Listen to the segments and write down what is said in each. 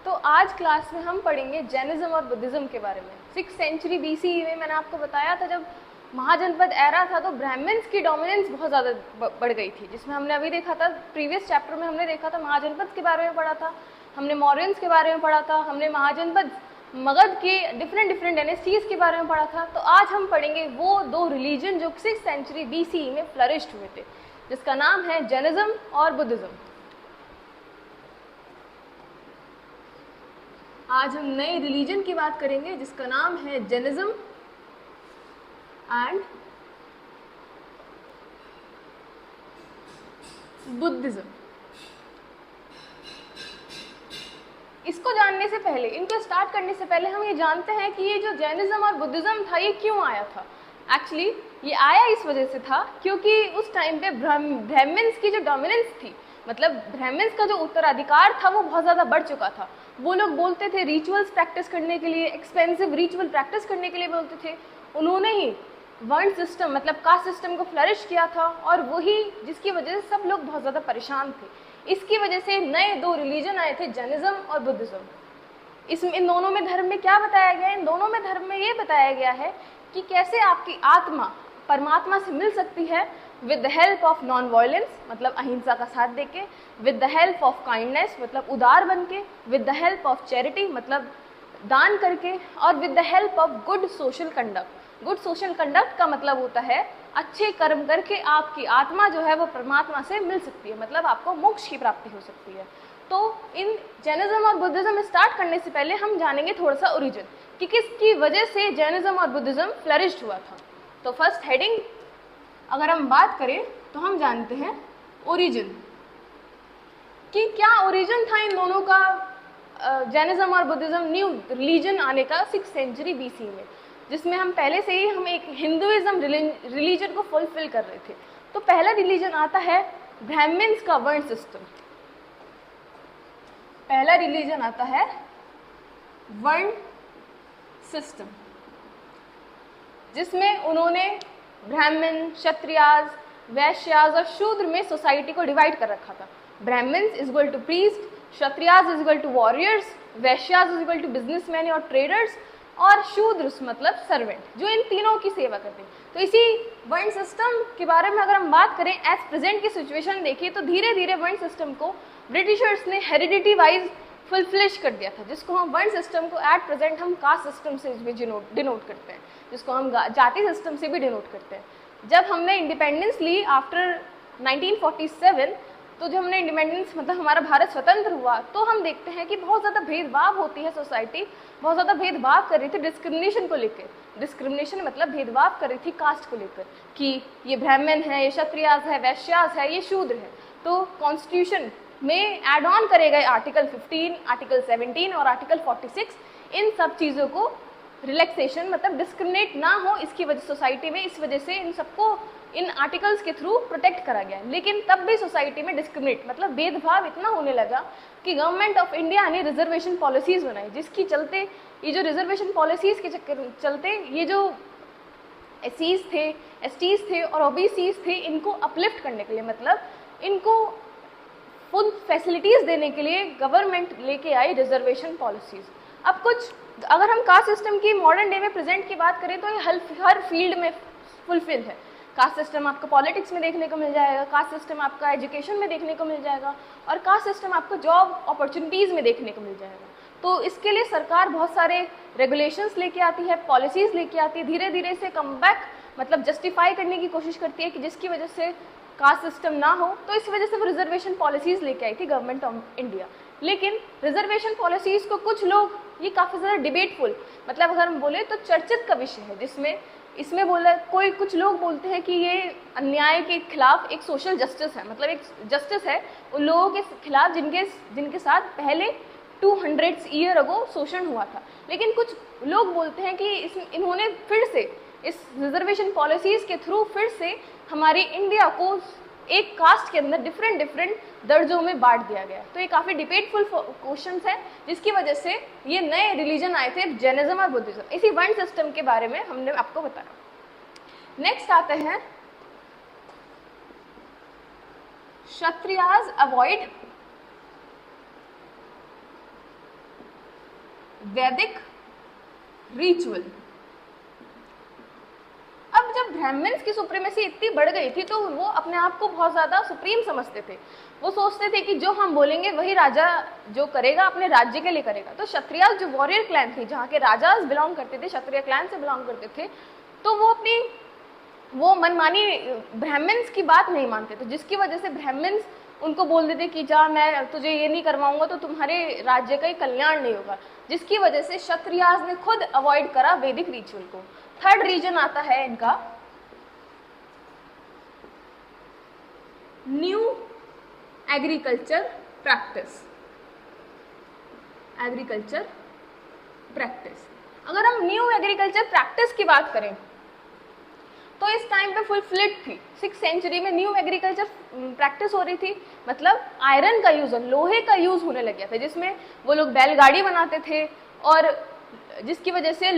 तो आज क्लास में हम पढ़ेंगे जैनिज्म और बुद्धिज्म के बारे में। 6th सेंचुरी BC में मैंने आपको बताया था जब महाजनपद एरा था तो ब्राह्मण्स की डोमिनेंस बहुत ज़्यादा बढ़ गई थी, जिसमें हमने अभी देखा था प्रीवियस चैप्टर में हमने देखा था महाजनपद के बारे में पढ़ा था, हमने मौर्यंस के बारे में पढ़ा था, हमने महाजनपद मगध के डिफरेंट डायनेस्टीज़ के बारे में पढ़ा था। तो आज हम पढ़ेंगे वो दो रिलीजन जो 6th सेंचुरी BC में फ्लरिश्ड हुए थे, जिसका नाम है जैनिज्म और बुद्धिज्म। आज हम नए रिलीजन की बात करेंगे जिसका नाम है जैनिज्म एंड बुद्धिज्म। इसको जानने से पहले, इनको स्टार्ट करने से पहले हम ये जानते हैं कि ये जो जैनिज्म और बुद्धिज्म था ये क्यों आया था। एक्चुअली ये आया इस वजह से था क्योंकि उस टाइम पे ब्राह्मण्स की जो डोमिनेंस थी, मतलब ब्राह्मण्स का जो उत्तराधिकार था वो बहुत ज़्यादा बढ़ चुका था। वो लोग बोलते थे रिचुअल्स प्रैक्टिस करने के लिए, एक्सपेंसिव रिचुअल प्रैक्टिस करने के लिए बोलते थे। उन्होंने ही वर्ण सिस्टम मतलब कास्ट सिस्टम को फ्लरिश किया था और वही जिसकी वजह से सब लोग बहुत ज़्यादा परेशान थे। इसकी वजह से नए दो रिलीजन आए थे, जैनिज्म और बुद्धिज्म। इसमें इन दोनों में धर्म में क्या बताया गया है? इन दोनों में धर्म में ये बताया गया है कि कैसे आपकी आत्मा परमात्मा से मिल सकती है with the help of non violence मतलब अहिंसा का साथ देके, with the help of kindness मतलब उदार बन के, with the help of charity मतलब दान करके, और with the help of good social conduct. Good social conduct का मतलब होता है अच्छे कर्म करके आपकी आत्मा जो है वो परमात्मा से मिल सकती है, मतलब आपको मोक्ष की प्राप्ति हो सकती है। तो इन जैनिज्म और बुद्धिज्म स्टार्ट करने से पहले हम जानेंगे थोड़ा सा ओरिजिन कि किसकी वजह से जैनिज्म और बुद्धिज्म फ्लरिश्ड हुआ था। तो फर्स्ट हेडिंग अगर हम बात करें तो हम जानते हैं ओरिजिन कि क्या ओरिजिन था इन दोनों का, जैनिज्म और बुद्धिज्म न्यू रिलीजन आने का 6th सेंचुरी BC में, जिसमें हम पहले से ही हम एक हिंदुइज्म रिलीजन को फुलफिल कर रहे थे। तो पहला रिलीजन आता है ब्राह्मण्स का वर्ण सिस्टम। पहला रिलीजन आता है वर्ण सिस्टम, जिसमें उन्होंने ब्राह्मण, क्षत्रियाज, वैश्याज और शूद्र में सोसाइटी को डिवाइड कर रखा था। Brahmins is equal to priest, Kshatriyas is equal to warriors, Vaishyas is equal to businessman और ट्रेडर्स, और शूद्र मतलब सर्वेंट जो इन तीनों की सेवा करते हैं। तो इसी वर्ण सिस्टम के बारे में अगर हम बात करें एज प्रेजेंट की सिचुएशन देखिए तो धीरे धीरे वर्ण सिस्टम को ब्रिटिशर्स ने हेरिडिटी वाइज फुलफ्लिश कर दिया था, जिसको हम वर्ण सिस्टम को एट प्रेजेंट हम कास्ट सिस्टम से भी डिनोट करते हैं, जिसको हम जाति सिस्टम से भी डिनोट करते हैं। जब हमने इंडिपेंडेंस ली आफ्टर 1947, तो जब हमने इंडिपेंडेंस मतलब हमारा भारत स्वतंत्र हुआ, तो हम देखते हैं कि बहुत ज़्यादा भेदभाव होती है सोसाइटी, बहुत ज़्यादा भेदभाव कर रही थी डिस्क्रिमिनेशन को लेकर। डिस्क्रिमिनेशन मतलब भेदभाव कर रही थी कास्ट को लेकर कि ये ब्राह्मण है, ये क्षत्रियाज है, वैश्याज है, ये शूद्र है। तो कॉन्स्टिट्यूशन में एड ऑन करे गए आर्टिकल 15, आर्टिकल 17 और आर्टिकल 46, इन सब चीज़ों को रिलैक्सेशन मतलब डिस्क्रिमिनेट ना हो इसकी वजह सोसाइटी में, इस वजह से इन सबको इन आर्टिकल्स के थ्रू प्रोटेक्ट करा गया। लेकिन तब भी सोसाइटी में डिस्क्रिमिनेट मतलब भेदभाव इतना होने लगा कि गवर्नमेंट ऑफ इंडिया ने रिजर्वेशन पॉलिसीज़ बनाई, जिसकी चलते ये जो रिजर्वेशन पॉलिसीज़ के चलते ये जो एससीज थे, एसटीज थे और ओबीसीज थे, इनको अपलिफ्ट करने के लिए मतलब इनको फुल फैसिलिटीज़ देने के लिए गवर्नमेंट लेके आई रिजर्वेशन पॉलिसीज़। अब कुछ अगर हम कास्ट सिस्टम की मॉडर्न डे में प्रेजेंट की बात करें तो ये हर फील्ड में फुलफिल है। कास्ट सिस्टम आपको पॉलिटिक्स में देखने को मिल जाएगा, कास्ट सिस्टम आपका एजुकेशन में देखने को मिल जाएगा, और कास्ट सिस्टम आपको जॉब अपॉर्चुनिटीज़ में देखने को मिल जाएगा। तो इसके लिए सरकार बहुत सारे रेगुलेशंस लेके आती है, पॉलिसीज़ लेके आती है, धीरे धीरे से कमबैक मतलब जस्टिफाई करने की कोशिश करती है कि जिसकी वजह से कास्ट सिस्टम ना हो। तो इस वजह से वो रिजर्वेशन पॉलिसीज़ लेके आई थी गवर्नमेंट ऑफ इंडिया। लेकिन रिजर्वेशन पॉलिसीज़ को कुछ लोग ये काफ़ी ज़्यादा डिबेटफुल मतलब अगर हम बोले तो चर्चित का विषय है, जिसमें इसमें बोला कुछ लोग बोलते हैं कि ये अन्याय के खिलाफ एक सोशल जस्टिस है, मतलब एक जस्टिस है उन लोगों के खिलाफ जिनके साथ पहले 200 ईयर अगो शोषण हुआ था। लेकिन कुछ लोग बोलते हैं कि इन्होंने फिर से इस रिजर्वेशन पॉलिसीज़ के थ्रू फिर से हमारी इंडिया को एक कास्ट के अंदर डिफरेंट दर्जों में बांट दिया गया। तो ये काफ़ी डिबेटफुल क्वेश्चंस है, जिसकी वजह से ये नए रिलीजन आए थे जैनिज्म और बुद्धिज्म। इसी वर्ण सिस्टम के बारे में हमने आपको बताया। नेक्स्ट आते हैं क्षत्रियाज अवॉइड वैदिक रिचुअल। अब जब ब्राह्मण्स की सुप्रीमेसी इतनी बढ़ गई थी तो वो अपने आप को बहुत ज़्यादा सुप्रीम समझते थे। वो सोचते थे कि जो हम बोलेंगे वही राजा जो करेगा अपने राज्य के लिए करेगा। तो क्षत्रिय जो वॉरियर क्लैन थी, जहाँ के राजाज बिलोंग करते थे, क्षत्रिय क्लैन से बिलोंग करते थे, तो वो मनमानी ब्राह्मण्स की बात नहीं मानते थे, जिसकी वजह से ब्राह्मण्स उनको बोल देते कि जा मैं तुझे ये नहीं करवाऊंगा तो तुम्हारे राज्य का ही कल्याण नहीं होगा, जिसकी वजह से क्षत्रियाज ने खुद अवॉइड करा वैदिक रिचुअल को। थर्ड रीजन आता है इनका new agriculture practice. Agriculture practice, अगर हम न्यू एग्रीकल्चर प्रैक्टिस की बात करें तो इस टाइम पे फुल फ्लिड थी। 6th सेंचुरी में न्यू एग्रीकल्चर प्रैक्टिस हो रही थी, मतलब आयरन का यूज, लोहे का यूज होने लग गया था, जिसमें वो लोग बैलगाड़ी बनाते थे और जिसकी वजह से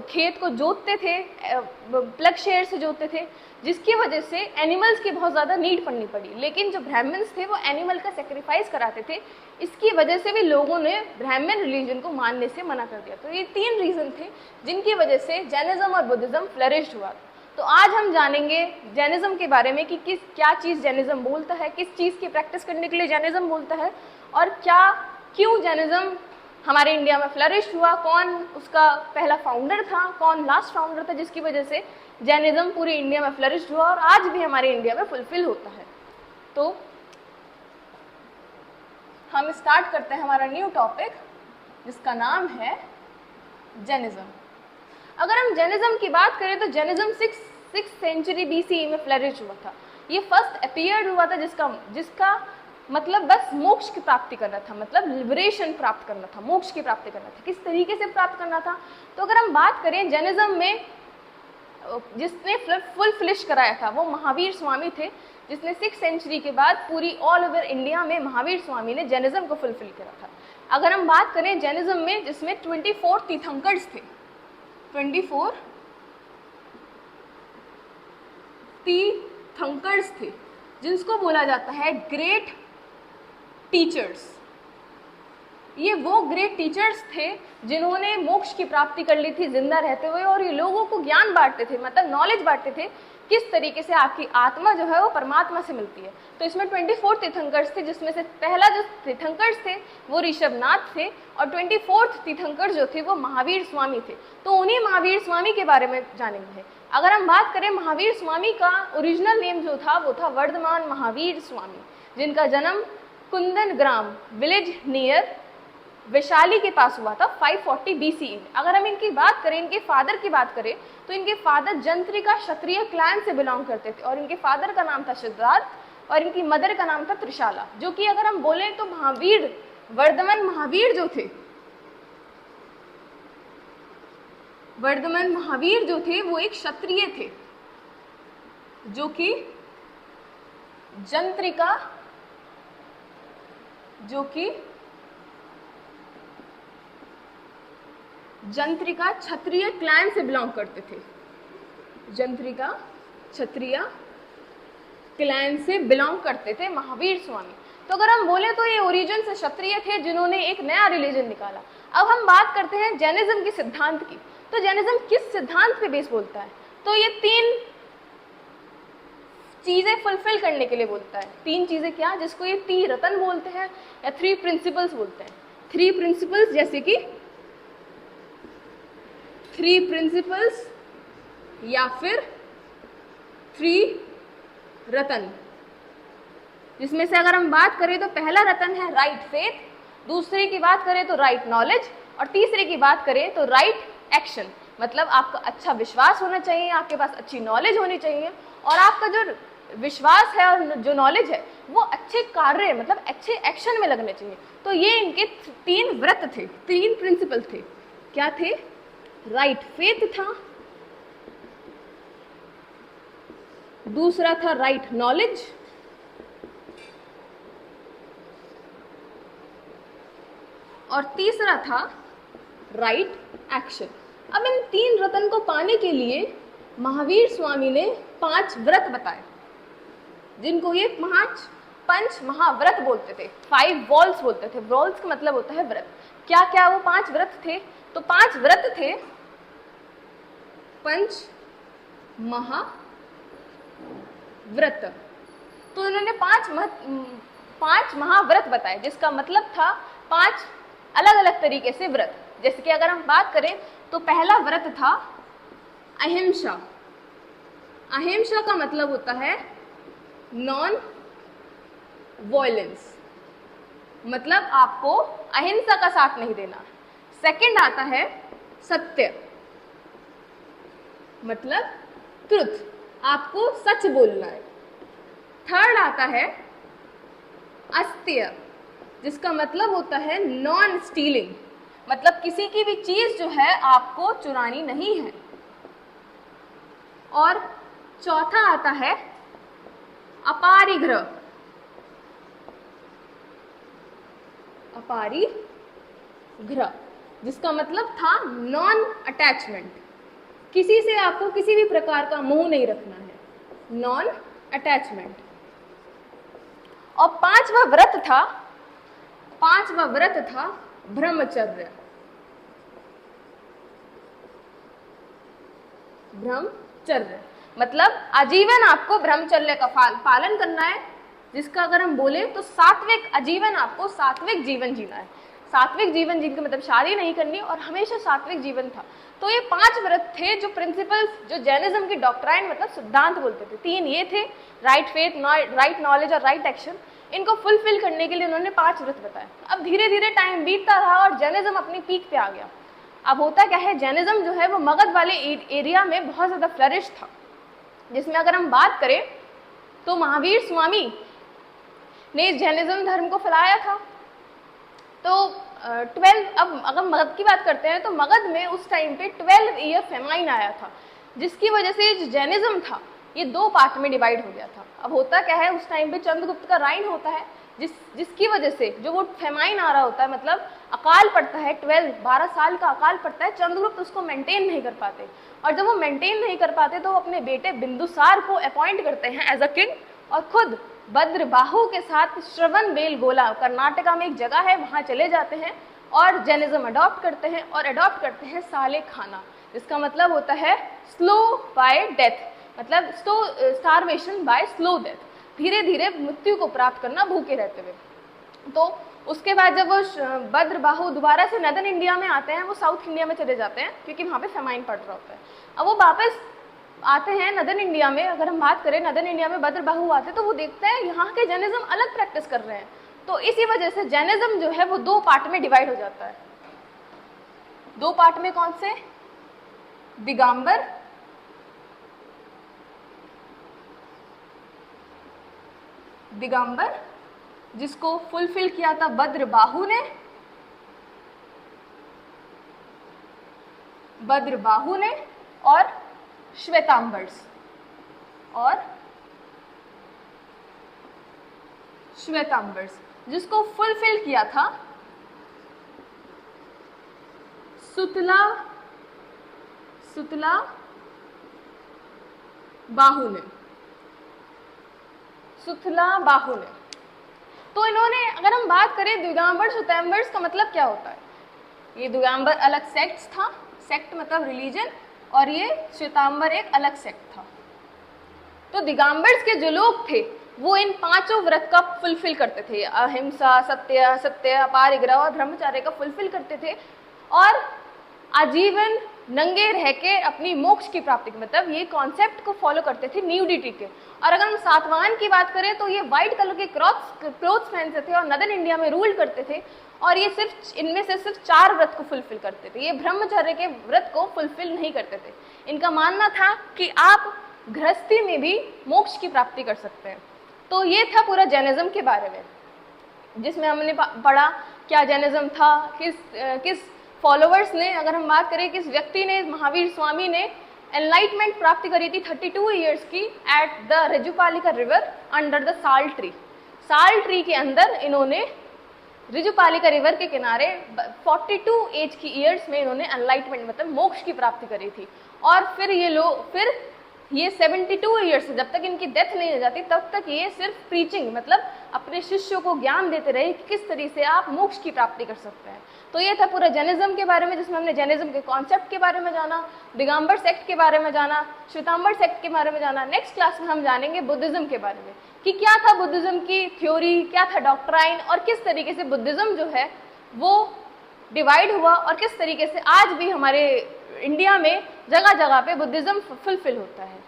खेत को जोतते थे, प्लग शेयर से जोतते थे, जिसकी वजह से एनिमल्स की बहुत ज़्यादा नीड पड़नी पड़ी। लेकिन जो ब्राह्मण्स थे वो एनिमल का सेक्रीफाइस कराते थे, इसकी वजह से भी लोगों ने ब्राह्मण रिलीजन को मानने से मना कर दिया। तो ये 3 रीज़न थे जिनकी वजह से जैनिज्म और बुद्धिज्म फ्लरिश्ड हुआ। तो आज हम जानेंगे जैनिज्म के बारे में कि क्या चीज़ जैनिज्म बोलता है, किस चीज़ की प्रैक्टिस करने के लिए जैनिज्म बोलता है, और क्यों जैनिज्म हमारे इंडिया में फ्लरिश हुआ, कौन उसका पहला फाउंडर था, कौन लास्ट फाउंडर था, जिसकी वजह से जैनिज्म पूरे इंडिया में फ्लरिश हुआ और आज भी हमारे इंडिया में फुलफिल होता है। तो हम स्टार्ट करते हैं हमारा न्यू टॉपिक, जिसका नाम है जैनिज्म। अगर हम जैनिज्म की बात करें तो जैनिज्म 6th सेंचुरी BCE में फ्लरिश हुआ था। ये फर्स्ट अपीयर्ड हुआ था जिसका मतलब बस मोक्ष की प्राप्ति करना था, मतलब लिबरेशन प्राप्त करना था, मोक्ष की प्राप्ति करना था। किस तरीके से प्राप्त करना था, तो अगर हम बात करें जैनिज्म में जिसने फुल फ्लिश कराया था वो महावीर स्वामी थे, जिसने 6th सेंचुरी के बाद पूरी ऑल ओवर इंडिया में महावीर स्वामी ने जैनिज्म को फुलफिल करा था। अगर हम बात करें जैनिज्म में, जिसमें 24 तीर्थंकर्स थे, 24 तीर्थंकर्स थे, जिसको बोला जाता है ग्रेट टीचर्स। ये वो ग्रेट टीचर्स थे जिन्होंने मोक्ष की प्राप्ति कर ली थी जिंदा रहते हुए, और ये लोगों को ज्ञान बांटते थे, मतलब नॉलेज बांटते थे किस तरीके से आपकी आत्मा जो है वो परमात्मा से मिलती है। तो इसमें 24 तीर्थंकर्स थे, जिसमें से पहला जो तीर्थंकर्स थे वो ऋषभनाथ थे, और 24th तीर्थंकर जो थे वो महावीर स्वामी थे। तो उन्हीं महावीर स्वामी के बारे में जानेंगे। अगर हम बात करें महावीर स्वामी का ओरिजिनल नेम जो था वो था वर्धमान महावीर स्वामी, जिनका जन्म कुंदन ग्राम विलेज नियर वैशाली के पास हुआ था 540 BCE। अगर हम इनकी बात करें, इनके फादर की बात करें, तो इनके फादर जंत्रिका क्षत्रिय क्लैन से बिलोंग करते थे, और इनके फादर का नाम था सिद्धार्थ और इनकी मदर का नाम था त्रिशाला। जो कि अगर हम बोलें तो महावीर, वर्धमान महावीर जो थे, वर्धमान महावीर जो थे वो एक क्षत्रिय थे, जो कि जंत्रिका क्षत्रिय क्लैन से बिलोंग करते थे, जंत्रिका क्षत्रिय क्लैन से बिलोंग करते थे महावीर स्वामी। तो अगर हम बोले तो ये ओरिजिन से क्षत्रिय थे जिन्होंने एक नया रिलीजन निकाला। अब हम बात करते हैं जैनिज्म के सिद्धांत की। तो जैनिज्म किस सिद्धांत पे बेस बोलता है, तो ये 3 चीजें फुलफिल करने के लिए बोलता है। 3 चीजें क्या, जिसको ये 3 रत्न बोलते हैं या 3 प्रिंसिपल्स बोलते हैं। 3 प्रिंसिपल्स, जैसे कि 3 प्रिंसिपल्स या फिर 3 रतन, जिसमें से अगर हम बात करें तो पहला रतन है राइट फेथ, दूसरे की बात करें तो राइट नॉलेज, और तीसरे की बात करें तो राइट एक्शन। मतलब आपका अच्छा विश्वास होना चाहिए, आपके पास अच्छी नॉलेज होनी चाहिए, और आपका जो विश्वास है और जो नॉलेज है वो अच्छे कार्य, मतलब अच्छे एक्शन में लगने चाहिए। तो ये इनके 3 व्रत थे, 3 प्रिंसिपल थे। क्या थे, राइट फेथ था, दूसरा था राइट नॉलेज, और तीसरा था राइट एक्शन। अब इन 3 रत्न को पाने के लिए महावीर स्वामी ने 5 व्रत बताए, जिनको ये 5 पंच महाव्रत बोलते थे, 5 वॉल्स बोलते थे। वॉल्स का मतलब होता है व्रत। क्या क्या वो 5 व्रत थे? तो 5 व्रत थे पंच महाव्रत। तो इन्होंने 5 महाव्रत बताए, जिसका मतलब था 5 अलग अलग तरीके से व्रत। जैसे कि अगर हम बात करें तो पहला व्रत था अहिंसा। अहिंसा का मतलब होता है नॉन वॉयलेंस, मतलब आपको अहिंसा का साथ नहीं देना। सेकंड आता है सत्य, मतलब ट्रुथ, आपको सच बोलना है। थर्ड आता है अस्त्य, जिसका मतलब होता है नॉन स्टीलिंग, मतलब किसी की भी चीज जो है आपको चुरानी नहीं है। और चौथा आता है अपारिग्रह। अपारिग्रह जिसका मतलब था नॉन अटैचमेंट, किसी से आपको किसी भी प्रकार का मोह नहीं रखना है, नॉन अटैचमेंट। और पांचवा व्रत था ब्रह्मचर्य। ब्रह्मचर्य मतलब आजीवन आपको ब्रह्मचर्य का पालन करना है, जिसका अगर हम बोले तो सात्विक आजीवन, आपको सात्विक जीवन जीना है। सात्विक जीवन जीने का मतलब शादी नहीं करनी, और हमेशा सात्विक जीवन था। तो ये 5 व्रत थे जो प्रिंसिपल्स, जो जैनिज्म की डॉक्ट्राइन मतलब सिद्धांत बोलते थे। 3 ये थे, राइट फेथ, राइट नॉलेज और राइट एक्शन। इनको फुलफिल करने के लिए उन्होंने 5 व्रत बताए। अब धीरे धीरे टाइम बीतता रहा और जैनिज्म अपनी पीक पे आ गया। अब होता क्या है, जैनिज्म जो है वो मगध वाले एरिया में बहुत ज्यादा फ्लरिश था, जिसमें अगर हम बात करें तो महावीर स्वामी ने जैनिज्म धर्म को फैलाया था। तो 12, अब अगर मगध की बात करते हैं तो मगध में उस टाइम पे 12 ईयर फेमाइन आया था, जिसकी वजह से जो जैनिज्म था ये 2 पार्ट में डिवाइड हो गया था। अब होता क्या है, उस टाइम पे चंद्रगुप्त का राइन होता है, जिसकी वजह से जो वो फेमाइन आ रहा होता है, मतलब अकाल पड़ता है, 12 साल का अकाल पड़ता है। चंद्रगुप्त उसको मेंटेन नहीं कर पाते, और जब वो मेंटेन नहीं कर पाते तो वो अपने बेटे बिंदुसार को अपॉइंट करते हैं एज अ किंग, और खुद भद्रबाहु के साथ श्रवण बेलगोला, कर्नाटका में एक जगह है, वहां चले जाते हैं और जैनिज्म अडॉप्ट करते हैं। और अडॉप्ट करते हैं साले खाना, जिसका मतलब होता है स्लो बाय डेथ, मतलब स्टारवेशन बाय स्लो डेथ, धीरे धीरे मृत्यु को प्राप्त करना भूखे रहते हुए। तो उसके बाद जब वो भद्रबाहु दोबारा से नदन इंडिया में आते हैं, वो साउथ इंडिया में चले जाते हैं क्योंकि वहाँ पे फेमाइन पड़ रहा होता है। अब वो वापस आते हैं नदन इंडिया में। अगर हम बात करें नदन इंडिया में भद्रबाहु आते तो वो देखते हैं यहाँ के जैनिज्म अलग प्रैक्टिस कर रहे हैं। तो इसी वजह से जैनिज्म जो है वो 2 पार्ट में डिवाइड हो जाता है। 2 पार्ट में कौन से? दिगंबर जिसको फुलफिल किया था भद्रबाहु ने, और श्वेतांबर्स जिसको फुलफिल किया था सुतला बाहु ने। तो इन्होंने, अगर हम बात करें दिगंबर श्वेतांबर्स का मतलब क्या होता है, ये दिगंबर अलग सेक्ट था, सेक्ट मतलब रिलीजन, और ये श्वेतांबर एक अलग सेक्ट था। तो दिगंबर्स के जो लोग थे वो इन 5 व्रत का फुलफिल करते थे, अहिंसा, सत्य, अपारिग्रह और ब्रह्मचर्य का फुलफिल करते थे, और आजीवन नंगे रह के अपनी मोक्ष की प्राप्ति, मतलब ये कॉन्सेप्ट को फॉलो करते थे न्यूडिटी के। और अगर हम सातवाहन की बात करें तो ये व्हाइट कलर के क्लोथ्स पहनते थे और नदन इंडिया में रूल करते थे, और ये इनमें से सिर्फ 4 व्रत को फुलफिल करते थे। ये ब्रह्मचर्य के व्रत को फुलफिल नहीं करते थे। इनका मानना था कि आप गृहस्थी में भी मोक्ष की प्राप्ति कर सकते हैं। तो ये था पूरा जैनिज्म के बारे में, जिसमें हमने पढ़ा क्या जैनिज्म था, किस फॉलोअर्स ने, अगर हम बात करें किस व्यक्ति ने, महावीर स्वामी ने एनलाइटमेंट प्राप्त करी थी 32 ईयर्स की at the रिजुपालिका river under the साल ट्री के अंदर इन्होंने रिजुपालिका रिवर के किनारे 42 एज की ईयर्स में इन्होंने एनलाइटमेंट मतलब मोक्ष की प्राप्ति करी थी। और फिर ये लोग फिर ये 72 ईयर्स जब तक इनकी डेथ नहीं हो जाती तब तक ये सिर्फ प्रीचिंग मतलब अपने शिष्यों को ज्ञान देते रहे कि किस तरीके से आप मोक्ष की प्राप्ति कर सकते हैं। तो ये था पूरा जैनिज्म के बारे में, जिसमें हमने जैनिज्म के कॉन्सेप्ट के बारे में जाना, दिगंबर सेक्ट के बारे में जाना, श्वेतांबर सेक्ट के बारे में जाना। नेक्स्ट क्लास में हम जानेंगे बुद्धिज्म के बारे में कि क्या था बुद्धिज्म की थ्योरी, क्या था डॉक्ट्राइन और किस तरीके से बुद्धिज्म जो है वो डिवाइड हुआ और किस तरीके से आज भी हमारे इंडिया में जगह जगह पे बुद्धिज्म फुलफिल होता है।